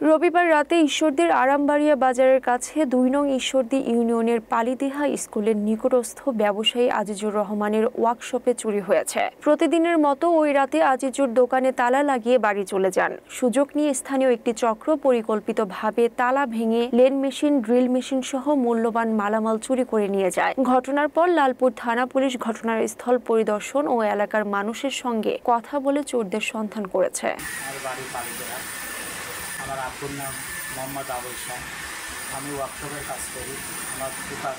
রবিবার রাতে ঈশ্বরদীর আরামবাড়িয়া বাজারের কাছে ২ নং ঈশ্বরদী ইউনিয়নের পালিদিহা স্কুলের নিকটস্থ ব্যবসায়ী আজিজুর রহমানের ওয়ার্কশপে চুরি হয়েছে। প্রতিদিনের মতো ওই রাতে আজিজুর দোকানে তালা লাগিয়ে বাড়ি চলে যান। সুযোগ নিয়ে স্থানীয় একটি চক্র পরিকল্পিতভাবে তালা ভেঙে লেন মেশিন, ড্রিল মেশিন সহ মূল্যবান মালামাল চুরি করে নিয়ে যায়। ঘটনার পর লালপুর থানা পুলিশ ঘটনার স্থল পরিদর্শন ও এলাকার মানুষের সঙ্গে কথা বলে চোরদের সন্ধান করেছে। আমার আব্বুর নাম মোহাম্মদ আবুল শাহ। আমি ওয়ার্কশপের কাজ করি। আমার দোকান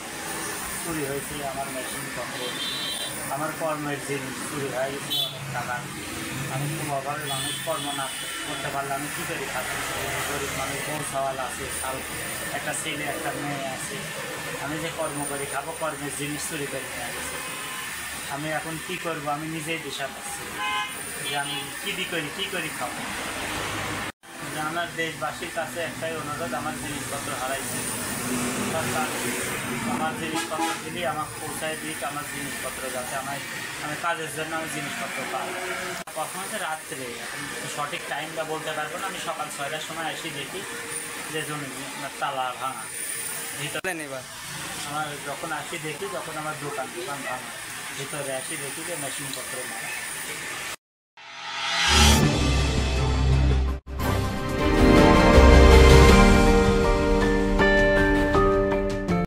চুরি হয়েছে, আমার মেশিনপত্র, আমার কর্মের জিনিস চুরি হয়ে গেছে, অনেক টাকা। আমি খুব অভাবে মানুষ, কর্ম না করতে পারলে আমি কী করি থাকি? গরিব মানুষ, বউ সওয়াল আছে, একটা ছেলে একটা মেয়ে আছে। আমি যে কর্ম করি খাবো, কর্মের জিনিস চুরি করে নিয়ে গেছে। আমি এখন কী করবো? আমি নিজেই দিশা পাচ্ছি যে আমি কী করি খাবো। আমার দেশবাসীর কাছে একটাই অনুরোধ, আমার জিনিসপত্র হারাইছে, সরকার আমার জিনিসপত্র দিলেই আমাকে পৌঁছায় দিক, আমার জিনিসপত্র যাতে আমি কাজের জন্য আমি জিনিসপত্র পাই। কখন হচ্ছে রাত্রে, এখন সঠিক টাইমটা বলতে পারবো না। আমি সকাল 6টার সময় এসে দেখি যে জমি তালা ভাঙা ভিতরে নেবার। আমার যখন আসি দেখি, যখন আমার দোকান ভাঙা, ভিতরে আসি দেখি যে মেশিনপত্র মারা।